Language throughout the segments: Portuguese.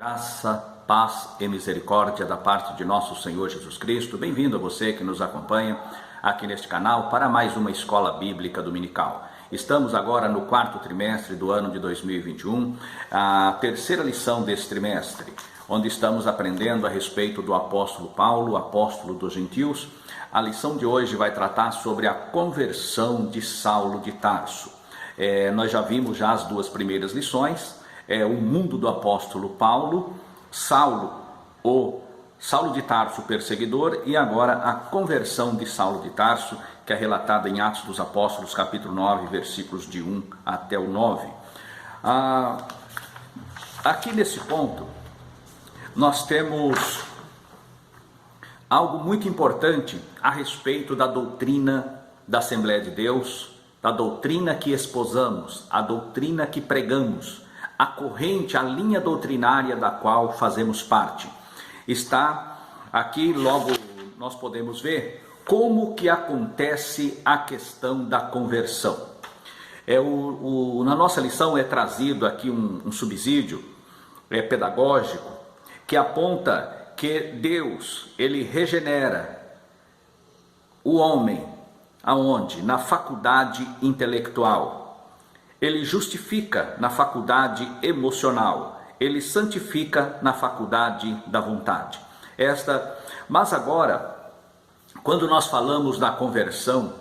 Graça, paz e misericórdia da parte de nosso Senhor Jesus Cristo. Bem-vindo a você que nos acompanha aqui neste canal para mais uma Escola Bíblica Dominical. Estamos agora no quarto trimestre do ano de 2021, a terceira lição desse trimestre, onde estamos aprendendo a respeito do apóstolo Paulo, apóstolo dos gentios. A lição de hoje vai tratar sobre a conversão de Saulo de Tarso. Nós já vimos as duas primeiras lições. O mundo do apóstolo Paulo, Saulo de Tarso, perseguidor, e agora a conversão de Saulo de Tarso, que é relatada em Atos dos Apóstolos, capítulo 9, versículos de 1 até o 9. Aqui nesse ponto, nós temos algo muito importante a respeito da doutrina da Assembleia de Deus, da doutrina que esposamos, a doutrina que pregamos, a corrente, a linha doutrinária da qual fazemos parte. Está aqui, logo nós podemos ver como que acontece a questão da conversão. Na nossa lição é trazido aqui um subsídio pedagógico que aponta que Deus, ele regenera o homem aonde? Na faculdade intelectual. Ele justifica na faculdade emocional, ele santifica na faculdade da vontade. Mas agora, quando nós falamos da conversão,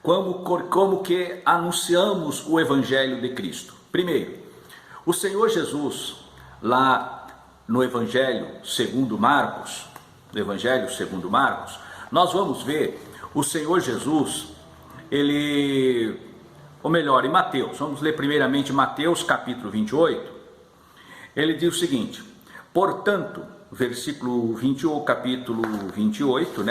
como que anunciamos o Evangelho de Cristo? Primeiro, o Senhor Jesus, lá no Evangelho segundo Marcos, nós vamos ver o Senhor Jesus, em Mateus, vamos ler primeiramente Mateus capítulo 28, ele diz o seguinte: portanto, versículo 21, capítulo 28,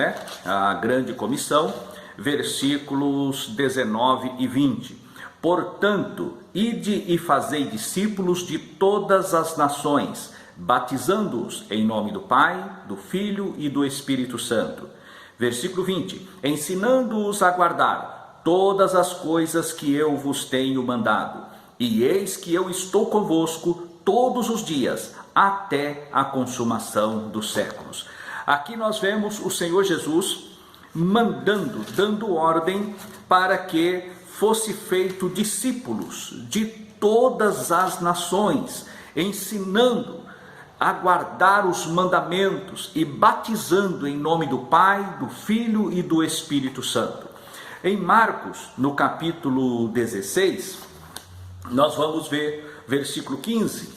a grande comissão, versículos 19 e 20, portanto, ide e fazei discípulos de todas as nações, batizando-os em nome do Pai, do Filho e do Espírito Santo. Versículo 20, ensinando-os a guardar todas as coisas que eu vos tenho mandado, e eis que eu estou convosco todos os dias, até a consumação dos séculos. Aqui nós vemos o Senhor Jesus dando ordem para que fosse feito discípulos de todas as nações, ensinando a guardar os mandamentos e batizando em nome do Pai, do Filho e do Espírito Santo. Em Marcos, no capítulo 16, nós vamos ver versículo 15.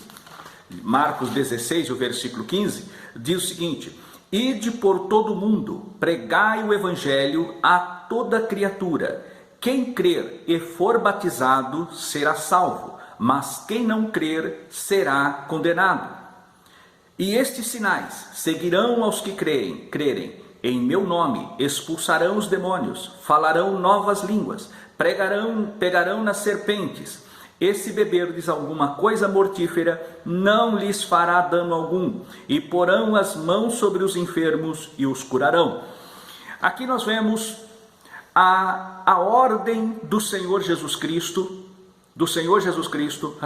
Marcos 16, o versículo 15, diz o seguinte: ide por todo o mundo, pregai o evangelho a toda criatura. Quem crer e for batizado será salvo, mas quem não crer será condenado. E estes sinais seguirão aos que crerem. Em meu nome expulsarão os demônios, falarão novas línguas, pegarão nas serpentes, e se beberdes alguma coisa mortífera, não lhes fará dano algum, e porão as mãos sobre os enfermos e os curarão. Aqui nós vemos a ordem do Senhor Jesus Cristo,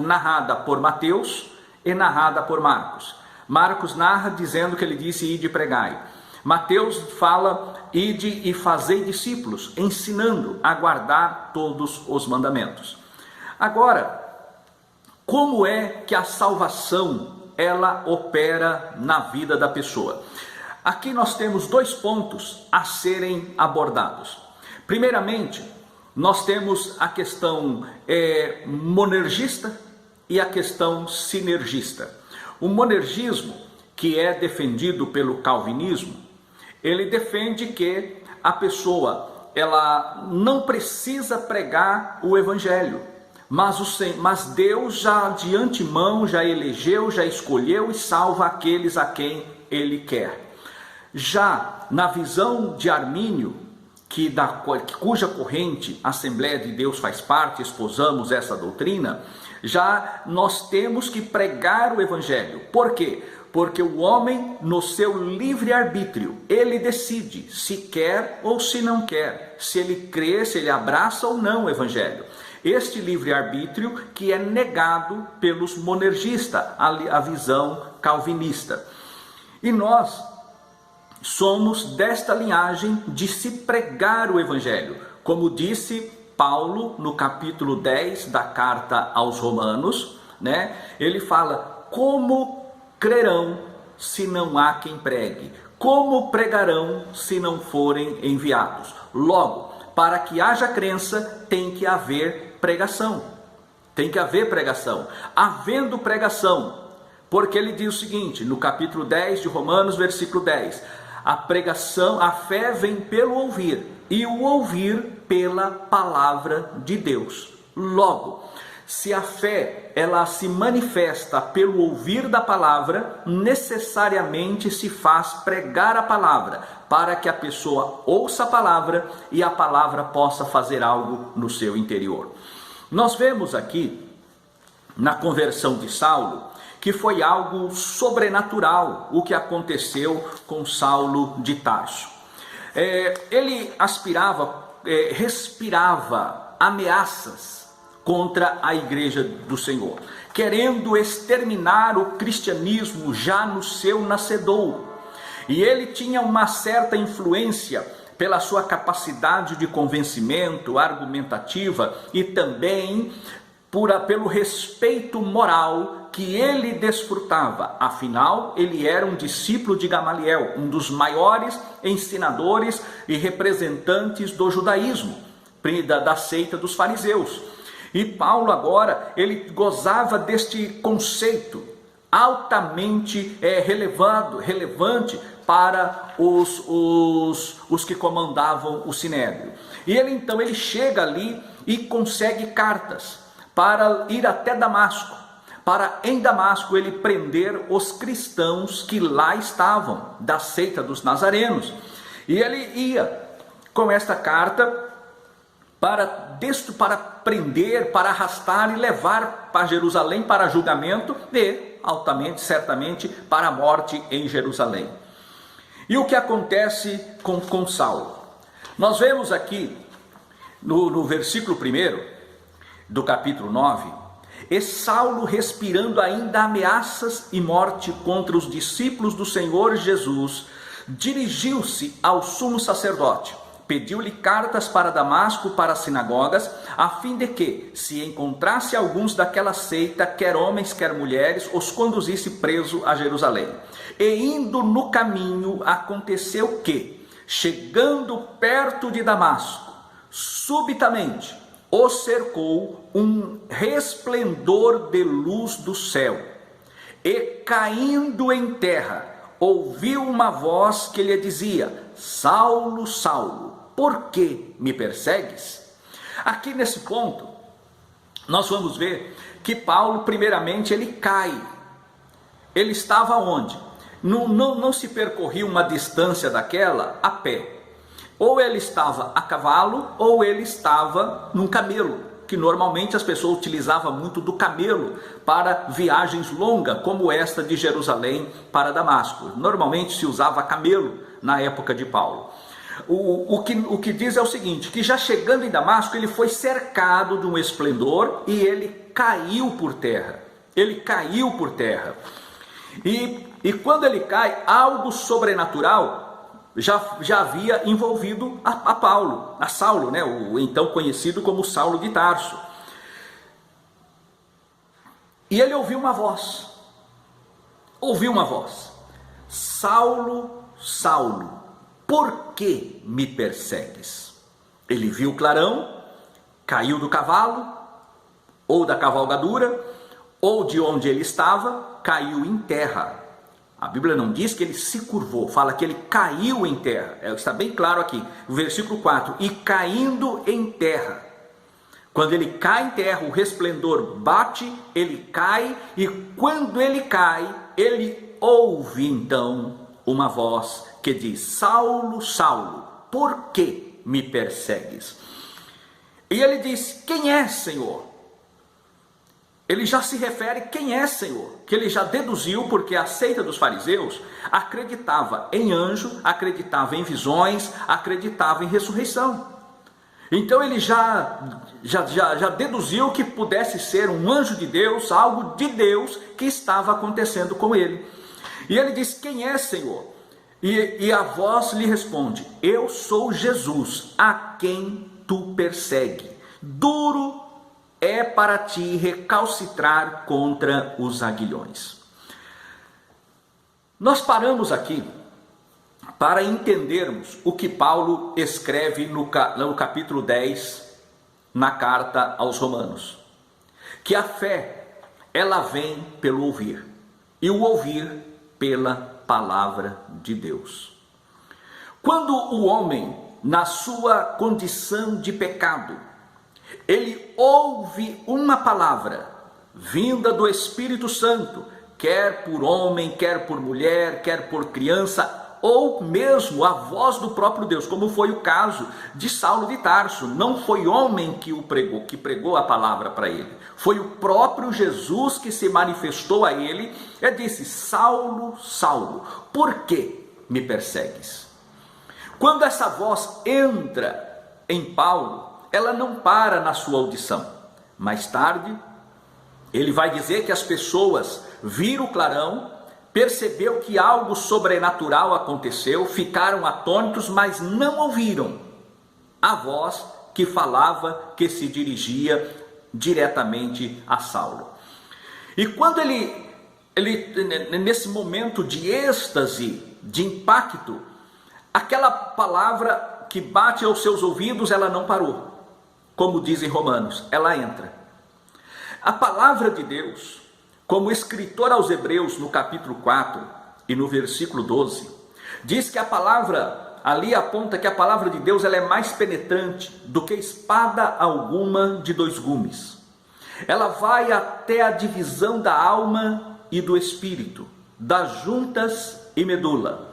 narrada por Mateus e narrada por Marcos. Marcos narra dizendo que ele disse: ide e pregai. Mateus fala: ide e fazei discípulos, ensinando a guardar todos os mandamentos. Agora, como é que a salvação ela opera na vida da pessoa? Aqui nós temos dois pontos a serem abordados. Primeiramente, nós temos a questão monergista e a questão sinergista. O monergismo, que é defendido pelo calvinismo, ele defende que a pessoa ela não precisa pregar o evangelho, mas Deus já de antemão já elegeu, já escolheu e salva aqueles a quem ele quer. Já na visão de Armínio, cuja corrente a Assembleia de Deus faz parte, esposamos essa doutrina, já nós temos que pregar o evangelho. Por quê? Porque o homem, no seu livre-arbítrio, ele decide se quer ou se não quer, se ele crê, se ele abraça ou não o evangelho. Este livre-arbítrio que é negado pelos monergistas, a visão calvinista. E nós somos desta linhagem de se pregar o evangelho. Como disse Paulo no capítulo 10 da carta aos Romanos, né? Ele fala: como crerão se não há quem pregue? Como pregarão se não forem enviados? Logo, para que haja crença, tem que haver pregação. Tem que haver pregação. Havendo pregação, porque ele diz o seguinte, no capítulo 10 de Romanos, versículo 10: a pregação, a fé vem pelo ouvir, e o ouvir pela palavra de Deus. Logo, se a fé ela se manifesta pelo ouvir da palavra, necessariamente se faz pregar a palavra, para que a pessoa ouça a palavra e a palavra possa fazer algo no seu interior. Nós vemos aqui, na conversão de Saulo, que foi algo sobrenatural o que aconteceu com Saulo de Tarso. Ele respirava ameaças contra a igreja do Senhor, querendo exterminar o cristianismo já no seu nascedouro. E ele tinha uma certa influência pela sua capacidade de convencimento argumentativa e também pelo respeito moral que ele desfrutava. Afinal, ele era um discípulo de Gamaliel, um dos maiores ensinadores e representantes do judaísmo, da seita dos fariseus. E Paulo agora, ele gozava deste conceito altamente relevante para os que comandavam o sinédrio. E ele chega ali e consegue cartas para ir até Damasco, para em Damasco ele prender os cristãos que lá estavam, da seita dos nazarenos. E ele ia com esta carta para prender, para arrastar e levar para Jerusalém para julgamento e, certamente, para a morte em Jerusalém. E o que acontece com Saulo? Nós vemos aqui no versículo 1 do capítulo 9, e Saulo, respirando ainda ameaças e morte contra os discípulos do Senhor Jesus, dirigiu-se ao sumo sacerdote, pediu-lhe cartas para Damasco, para as sinagogas, a fim de que, se encontrasse alguns daquela seita, quer homens, quer mulheres, os conduzisse preso a Jerusalém. E indo no caminho, aconteceu que, chegando perto de Damasco, subitamente o cercou um resplendor de luz do céu, e caindo em terra, ouviu uma voz que lhe dizia: Saulo, Saulo, por que me persegues? Aqui nesse ponto, nós vamos ver que Paulo, primeiramente, ele cai. Ele estava onde? Não se percorria uma distância daquela a pé. Ou ele estava a cavalo, ou ele estava num camelo, que normalmente as pessoas utilizavam muito do camelo para viagens longas, como esta de Jerusalém para Damasco. Normalmente se usava camelo na época de Paulo. O que diz é o seguinte, que já chegando em Damasco, ele foi cercado de um esplendor e ele caiu por terra. Ele caiu por terra. E quando ele cai, algo sobrenatural já havia envolvido a Saulo, né? O então conhecido como Saulo de Tarso. E ele ouviu uma voz. Saulo, Saulo, por que me persegues? Ele viu o clarão, caiu do cavalo, ou da cavalgadura, ou de onde ele estava, caiu em terra. A Bíblia não diz que ele se curvou, fala que ele caiu em terra. Está bem claro aqui, o versículo 4, e caindo em terra. Quando ele cai em terra, o resplendor bate, ele cai, e quando ele cai, ele ouve então uma voz que diz: Saulo, Saulo, por que me persegues? E ele diz: quem é, Senhor? Ele já se refere quem é Senhor, que ele já deduziu, porque a seita dos fariseus acreditava em anjo, acreditava em visões, acreditava em ressurreição. Então ele já deduziu que pudesse ser um anjo de Deus, algo de Deus que estava acontecendo com ele. E ele diz: quem é, Senhor? E a voz lhe responde: eu sou Jesus, a quem tu persegue. Duro é para ti recalcitrar contra os aguilhões. Nós paramos aqui para entendermos o que Paulo escreve no capítulo 10, na carta aos Romanos. Que a fé, ela vem pelo ouvir, e o ouvir pela palavra de Deus. Quando o homem, na sua condição de pecado, ele ouve uma palavra vinda do Espírito Santo, quer por homem, quer por mulher, quer por criança, ou mesmo a voz do próprio Deus, como foi o caso de Saulo de Tarso. Não foi homem que pregou a palavra para ele, foi o próprio Jesus que se manifestou a ele e disse: Saulo, Saulo, por que me persegues? Quando essa voz entra em Paulo, ela não para na sua audição. Mais tarde, ele vai dizer que as pessoas viram o clarão, percebeu que algo sobrenatural aconteceu, ficaram atônitos, mas não ouviram a voz que falava, que se dirigia diretamente a Saulo. E quando ele nesse momento de êxtase, de impacto, aquela palavra que bate aos seus ouvidos, ela não parou. Como dizem Romanos, ela entra. A palavra de Deus, como o escritor aos Hebreus, no capítulo 4 e no versículo 12, diz que a palavra, ali aponta que a palavra de Deus, ela é mais penetrante do que espada alguma de dois gumes. Ela vai até a divisão da alma e do espírito, das juntas e medula.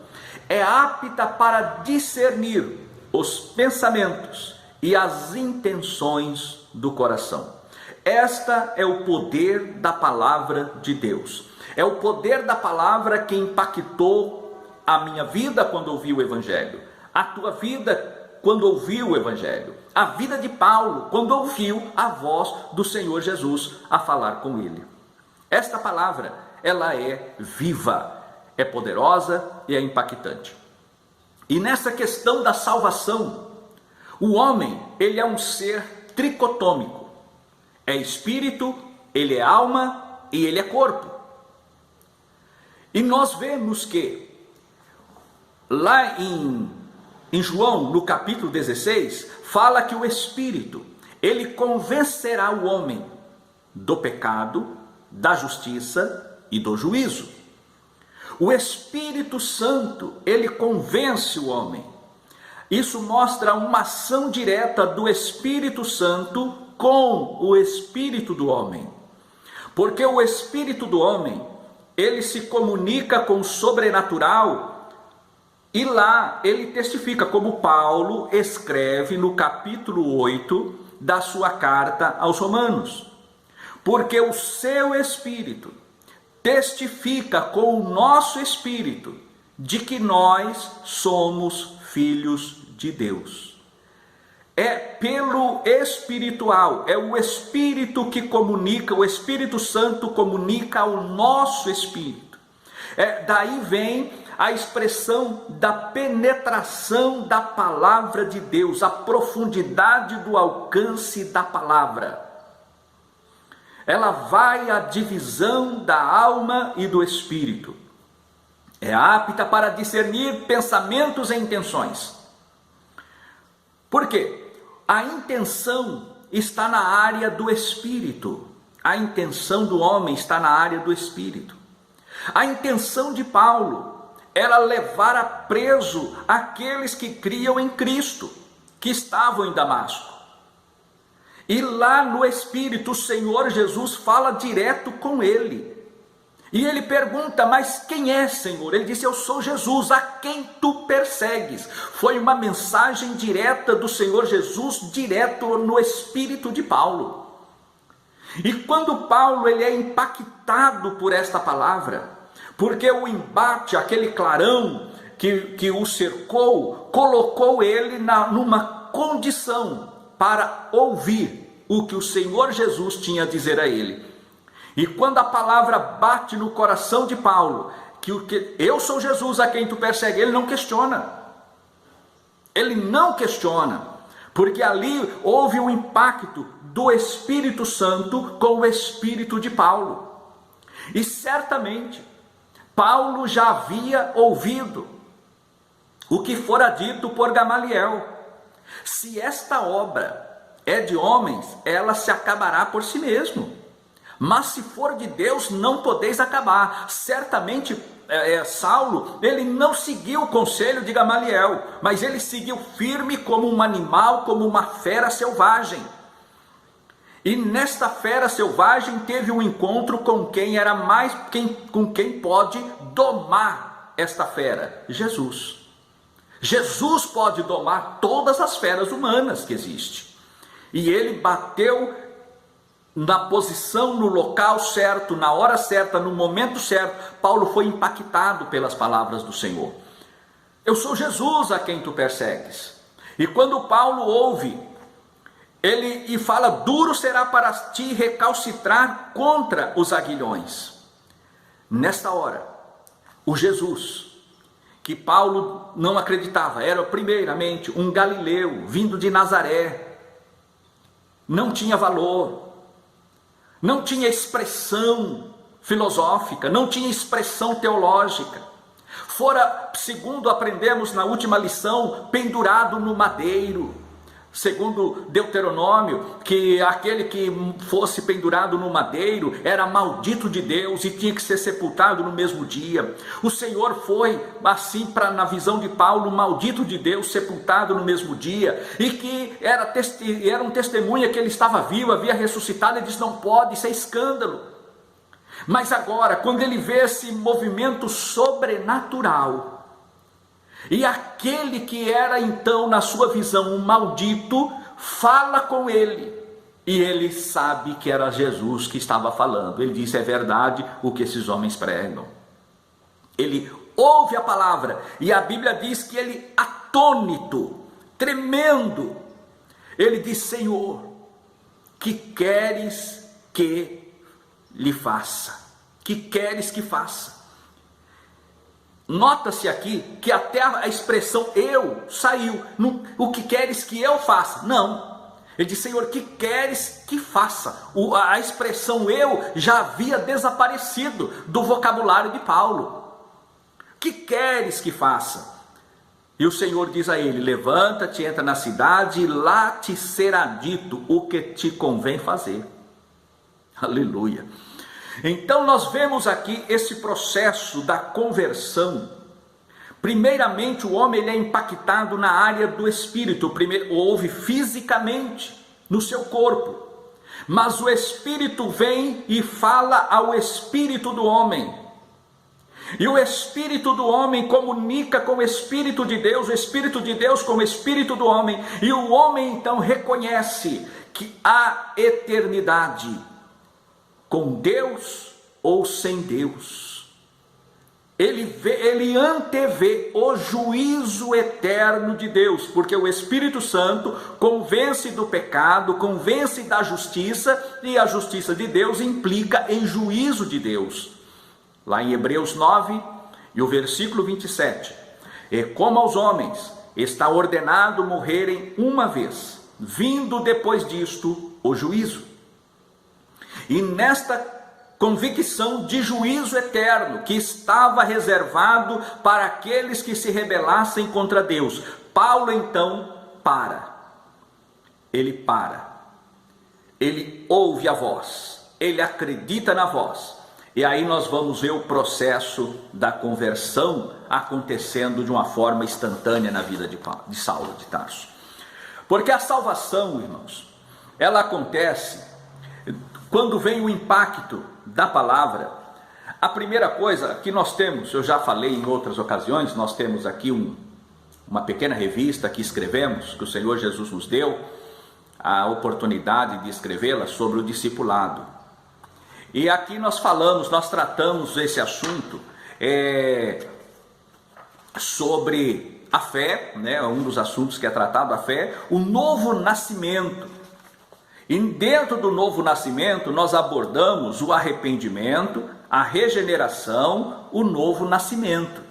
É apta para discernir os pensamentos e as intenções do coração. Esta é o poder da palavra de Deus. É o poder da palavra que impactou a minha vida quando ouvi o Evangelho, a tua vida quando ouviu o Evangelho, a vida de Paulo quando ouviu a voz do Senhor Jesus a falar com ele. Esta palavra, ela é viva, é poderosa e é impactante. E nessa questão da salvação, o homem, ele é um ser tricotômico. É espírito, ele é alma e ele é corpo. E nós vemos que lá em João, no capítulo 16, fala que o Espírito, ele convencerá o homem do pecado, da justiça e do juízo. O Espírito Santo, ele convence o homem. Isso mostra uma ação direta do Espírito Santo com o espírito do homem. Porque o espírito do homem, ele se comunica com o sobrenatural e lá ele testifica, como Paulo escreve no capítulo 8 da sua carta aos Romanos. Porque o seu espírito testifica com o nosso espírito de que nós somos filhos de Deus. É pelo espiritual, é o Espírito que comunica, o Espírito Santo comunica ao nosso espírito. Daí vem a expressão da penetração da palavra de Deus, a profundidade do alcance da palavra. Ela vai à divisão da alma e do espírito. É apta para discernir pensamentos e intenções. Por quê? A intenção está na área do espírito. A intenção do homem está na área do espírito. A intenção de Paulo era levar a preso aqueles que criam em Cristo, que estavam em Damasco. E lá no espírito, o Senhor Jesus fala direto com ele. E ele pergunta: mas quem é, Senhor? Ele disse: eu sou Jesus, a quem tu persegues. Foi uma mensagem direta do Senhor Jesus, direto no espírito de Paulo. E quando Paulo ele é impactado por esta palavra, porque o embate, aquele clarão que o cercou, colocou ele numa condição para ouvir o que o Senhor Jesus tinha a dizer a ele. E quando a palavra bate no coração de Paulo, que eu sou Jesus a quem tu persegue, ele não questiona. Ele não questiona, porque ali houve um impacto do Espírito Santo com o espírito de Paulo. E certamente Paulo já havia ouvido o que fora dito por Gamaliel: se esta obra é de homens, ela se acabará por si mesmo, mas se for de Deus, não podeis acabar. Certamente Saulo, ele não seguiu o conselho de Gamaliel, mas ele seguiu firme como um animal, como uma fera selvagem. E nesta fera selvagem teve um encontro com quem era com quem pode domar esta fera: Jesus. Jesus pode domar todas as feras humanas que existem. E ele bateu na posição, no local certo, na hora certa, no momento certo. Paulo foi impactado pelas palavras do Senhor. Eu sou Jesus a quem tu persegues. E quando Paulo ouve, ele fala: duro será para ti recalcitrar contra os aguilhões. Nesta hora, o Jesus que Paulo não acreditava, era primeiramente um galileu, vindo de Nazaré, não tinha valor, não tinha expressão filosófica, não tinha expressão teológica, fora, segundo aprendemos na última lição, pendurado no madeiro, segundo Deuteronômio, que aquele que fosse pendurado no madeiro era maldito de Deus e tinha que ser sepultado no mesmo dia. O Senhor foi assim, na visão de Paulo, maldito de Deus, sepultado no mesmo dia, e que era um testemunha que ele estava vivo, havia ressuscitado. Ele disse: não pode, isso é escândalo. Mas agora, quando ele vê esse movimento sobrenatural, e aquele que era então, na sua visão, um maldito, fala com ele, e ele sabe que era Jesus que estava falando. Ele disse: é verdade o que esses homens pregam. Ele ouve a palavra, e a Bíblia diz que ele, atônito, tremendo, ele diz: Senhor, que queres que lhe faça? Que queres que faça? Nota-se aqui que até a expressão eu saiu. O que queres que eu faça? Não. Ele diz: Senhor, que queres que faça? A expressão eu já havia desaparecido do vocabulário de Paulo. Que queres que faça? E o Senhor diz a ele: levanta-te, entra na cidade, e lá te será dito o que te convém fazer. Aleluia. Então nós vemos aqui esse processo da conversão. Primeiramente, o homem ele é impactado na área do espírito. Primeiro, ouve fisicamente no seu corpo, mas o espírito vem e fala ao espírito do homem, e o espírito do homem comunica com o espírito de Deus, o espírito de Deus com o espírito do homem, e o homem então reconhece que há eternidade com Deus ou sem Deus. Ele antevê o juízo eterno de Deus, porque o Espírito Santo convence do pecado, convence da justiça, e a justiça de Deus implica em juízo de Deus. Lá em Hebreus 9, e o versículo 27, e como aos homens está ordenado morrerem uma vez, vindo depois disto o juízo. E nesta convicção de juízo eterno que estava reservado para aqueles que se rebelassem contra Deus, Paulo então ele ouve a voz, ele acredita na voz, e aí nós vamos ver o processo da conversão acontecendo de uma forma instantânea na vida de Saulo de Tarso. Porque a salvação, irmãos, ela acontece quando vem o impacto da palavra. A primeira coisa que nós temos, eu já falei em outras ocasiões, nós temos aqui uma pequena revista que escrevemos, que o Senhor Jesus nos deu a oportunidade de escrevê-la, sobre o discipulado. E aqui nós tratamos esse assunto sobre a fé, né, um dos assuntos que é tratado, a fé, o novo nascimento. E dentro do novo nascimento nós abordamos o arrependimento, a regeneração, o novo nascimento.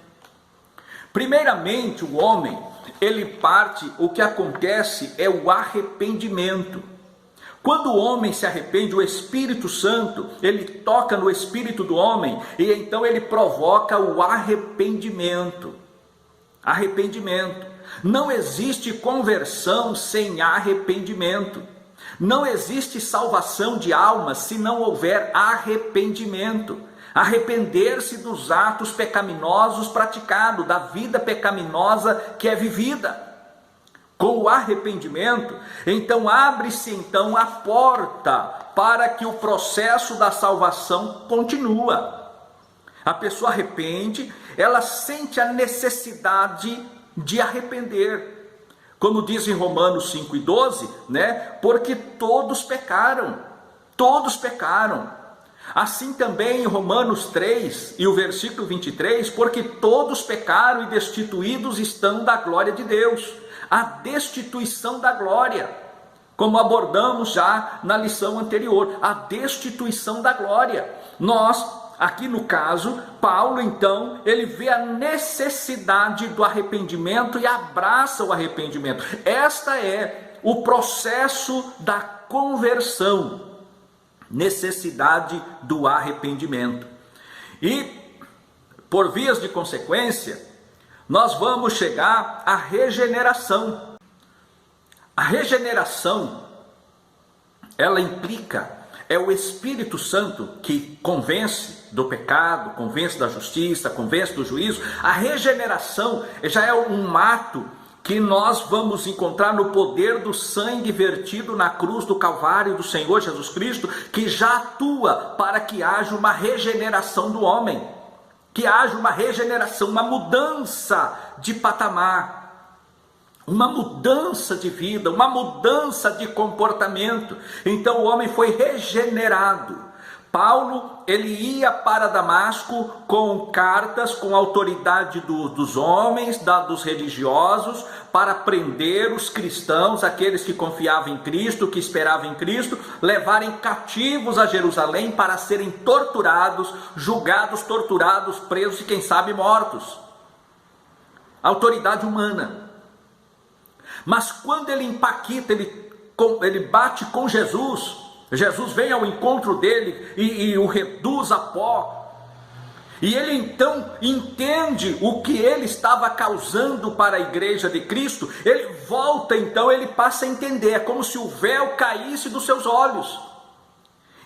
Primeiramente, o homem, o que acontece é o arrependimento. Quando o homem se arrepende, o Espírito Santo, ele toca no espírito do homem e então ele provoca o arrependimento. Arrependimento. Não existe conversão sem arrependimento. Não existe salvação de almas se não houver arrependimento. Arrepender-se dos atos pecaminosos praticados, da vida pecaminosa que é vivida. Com o arrependimento, então abre-se então a porta para que o processo da salvação continua. A pessoa arrepende, ela sente a necessidade de arrepender. Como diz em Romanos 5:12, né? Porque todos pecaram. Todos pecaram. Assim também em Romanos 3 e o versículo 23, porque todos pecaram e destituídos estão da glória de Deus. A destituição da glória, como abordamos já na lição anterior, a destituição da glória. Nós, aqui no caso, Paulo então, ele vê a necessidade do arrependimento e abraça o arrependimento. Esta é o processo da conversão, necessidade do arrependimento. E, por vias de consequência, nós vamos chegar à regeneração. A regeneração, ela implica, é o Espírito Santo que convence do pecado, convence da justiça, convence do juízo. A regeneração já é um ato que nós vamos encontrar no poder do sangue vertido na cruz do Calvário do Senhor Jesus Cristo, que já atua para que haja uma regeneração do homem. Que haja uma regeneração, uma mudança de patamar, uma mudança de vida, uma mudança de comportamento. Então o homem foi regenerado. Paulo, ele ia para Damasco com cartas, com autoridade dos homens, dos religiosos, para prender os cristãos, aqueles que confiavam em Cristo, que esperavam em Cristo, levarem cativos a Jerusalém para serem torturados, julgados, torturados, presos e quem sabe mortos. Autoridade humana. Mas quando ele empaquita, ele bate com Jesus, Jesus vem ao encontro dele e o reduz a pó. E ele então entende o que ele estava causando para a igreja de Cristo. Ele volta então, ele passa a entender, é como se o véu caísse dos seus olhos.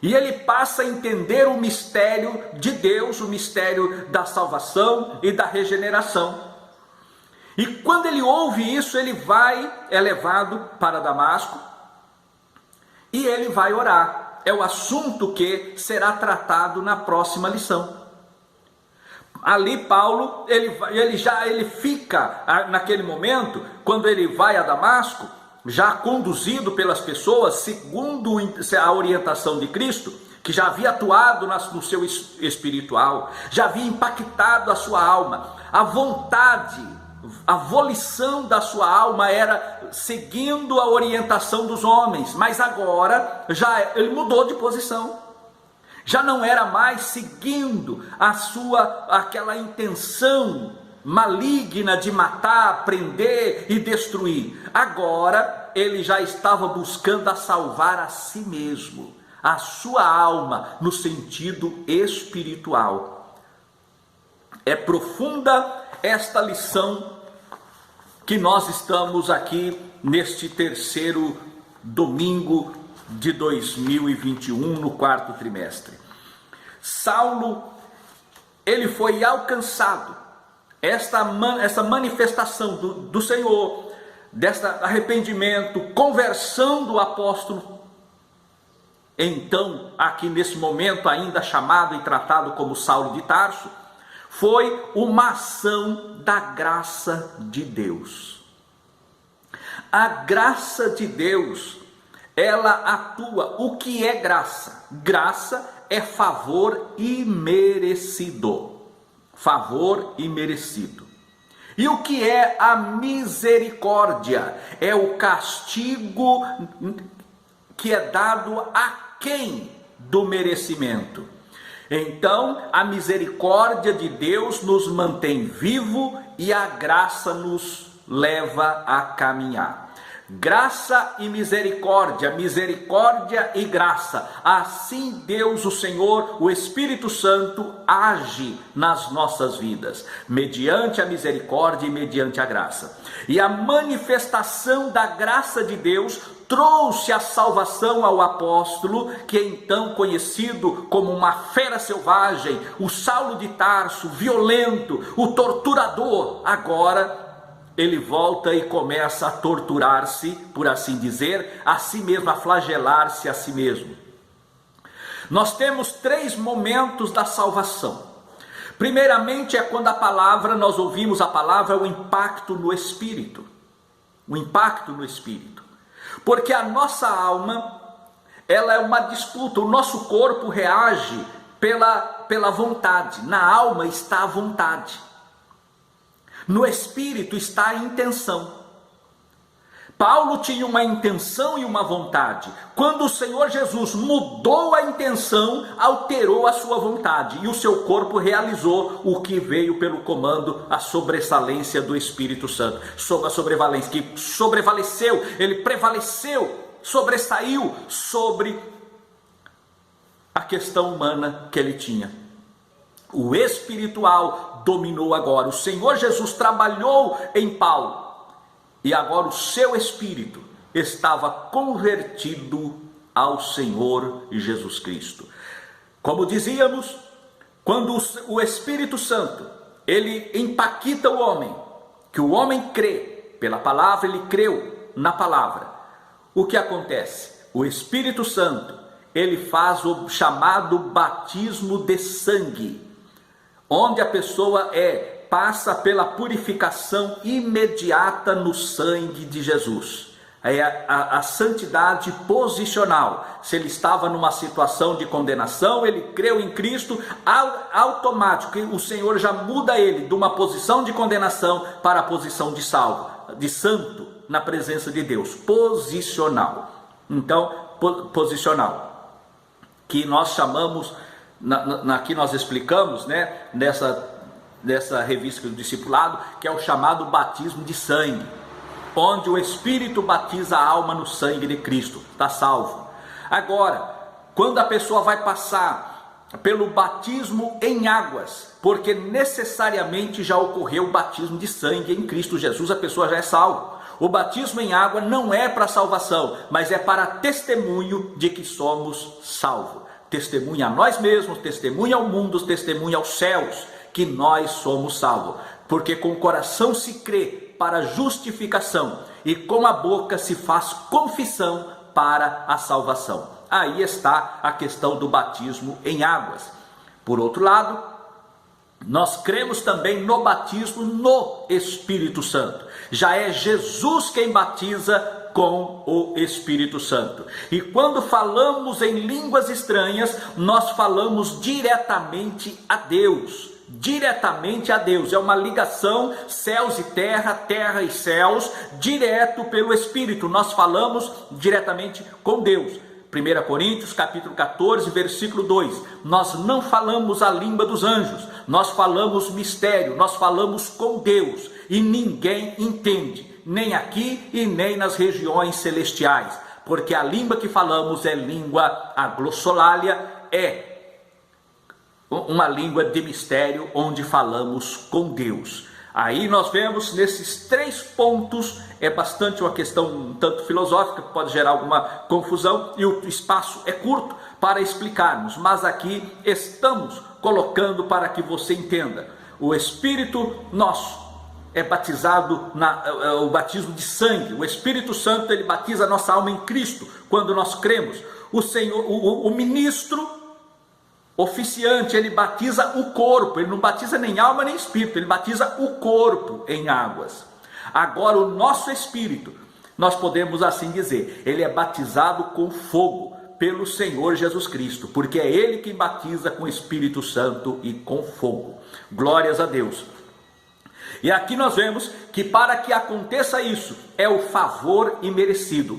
E ele passa a entender o mistério de Deus, o mistério da salvação e da regeneração. E quando ele ouve isso, é levado para Damasco e ele vai orar. É o assunto que será tratado na próxima lição. Ali Paulo, ele fica naquele momento, quando ele vai a Damasco, já conduzido pelas pessoas, segundo a orientação de Cristo, que já havia atuado no seu espiritual, já havia impactado a sua alma, a vontade, a volição da sua alma era seguindo a orientação dos homens, mas agora ele mudou de posição. Já não era mais seguindo aquela intenção maligna de matar, prender e destruir. Agora ele já estava buscando a salvar a si mesmo, a sua alma, no sentido espiritual. É profunda esta lição que nós estamos aqui neste terceiro domingo de 2021, no quarto trimestre. Saulo, ele foi alcançado, essa manifestação do Senhor, desse arrependimento, conversão do apóstolo. Então, aqui nesse momento ainda chamado e tratado como Saulo de Tarso, foi uma ação da graça de Deus. A graça de Deus, ela atua. O que é graça? Graça é favor imerecido. Favor imerecido. E o que é a misericórdia? É o castigo que é dado a quem do merecimento. Então, a misericórdia de Deus nos mantém vivo e a graça nos leva a caminhar. Graça e misericórdia, misericórdia e graça. Assim Deus, o Senhor, o Espírito Santo, age nas nossas vidas, mediante a misericórdia e mediante a graça. E a manifestação da graça de Deus trouxe a salvação ao apóstolo, que é então conhecido como uma fera selvagem, o Saulo de Tarso, violento, o torturador. Agora ele volta e começa a torturar-se, por assim dizer, a si mesmo, a flagelar-se a si mesmo. Nós temos 3 momentos da salvação. Primeiramente é quando nós ouvimos a palavra, o impacto no espírito. O impacto no espírito. Porque a nossa alma, ela é uma disputa, o nosso corpo reage pela vontade, na alma está a vontade. No espírito está a intenção. Paulo tinha uma intenção e uma vontade. Quando o Senhor Jesus mudou a intenção, alterou a sua vontade. E o seu corpo realizou o que veio pelo comando, a sobressalência do Espírito Santo. Sobre a sobrevalência, que sobrevaleceu, ele prevaleceu, sobressaiu sobre a questão humana que ele tinha. O espiritual dominou agora. O Senhor Jesus trabalhou em Paulo. E agora o seu espírito estava convertido ao Senhor Jesus Cristo. Como dizíamos, quando o Espírito Santo, ele impacta o homem, que o homem crê pela palavra, ele creu na palavra. O que acontece? O Espírito Santo, ele faz o chamado batismo de sangue, onde a pessoa passa pela purificação imediata no sangue de Jesus. É a santidade posicional. Se ele estava numa situação de condenação, ele creu em Cristo, automático, o Senhor já muda ele de uma posição de condenação para a posição de salvo, de santo na presença de Deus. Posicional. Então, posicional, que nós chamamos, aqui nós explicamos, né, nessa revista do discipulado, que é o chamado batismo de sangue, onde o Espírito batiza a alma no sangue de Cristo, está salvo. Agora, quando a pessoa vai passar pelo batismo em águas, porque necessariamente já ocorreu o batismo de sangue em Cristo Jesus, a pessoa já é salva. O batismo em água não é para salvação, mas é para testemunho de que somos salvos. Testemunha a nós mesmos, testemunha ao mundo, testemunha aos céus, que nós somos salvos. Porque com o coração se crê para justificação e com a boca se faz confissão para a salvação. Aí está a questão do batismo em águas. Por outro lado, nós cremos também no batismo no Espírito Santo. Já é Jesus quem batiza com o Espírito Santo. E quando falamos em línguas estranhas, nós falamos diretamente a Deus. Diretamente a Deus, é uma ligação céus e terra, terra e céus, direto pelo Espírito, nós falamos diretamente com Deus. 1 Coríntios capítulo 14, versículo 2, nós não falamos a língua dos anjos, nós falamos mistério, nós falamos com Deus, e ninguém entende, nem aqui e nem nas regiões celestiais, porque a língua que falamos é língua, a glossolalia é uma língua de mistério, onde falamos com Deus. Aí nós vemos nesses 3 pontos, é bastante uma questão um tanto filosófica, que pode gerar alguma confusão, e o espaço é curto para explicarmos, mas aqui estamos colocando para que você entenda. O Espírito nosso é batizado, o batismo de sangue. O Espírito Santo, ele batiza a nossa alma em Cristo, quando nós cremos. O Senhor, o ministro oficiante, ele batiza o corpo, ele não batiza nem alma nem espírito, ele batiza o corpo em águas. Agora o nosso espírito, nós podemos assim dizer, ele é batizado com fogo pelo Senhor Jesus Cristo, porque é ele quem batiza com o Espírito Santo e com fogo. Glórias a Deus. E aqui nós vemos que para que aconteça isso, é o favor imerecido,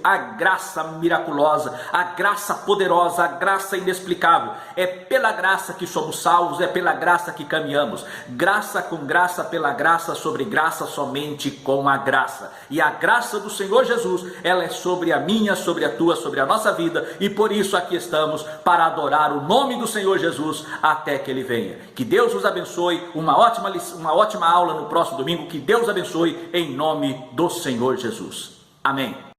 a graça miraculosa, a graça poderosa, a graça inexplicável. É pela graça que somos salvos, é pela graça que caminhamos. Graça com graça, pela graça, sobre graça, somente com a graça. E a graça do Senhor Jesus, ela é sobre a minha, sobre a tua, sobre a nossa vida. E por isso aqui estamos, para adorar o nome do Senhor Jesus até que Ele venha. Que Deus os abençoe, uma ótima aula no próximo domingo. Que Deus abençoe em nome do Senhor Jesus. Amém.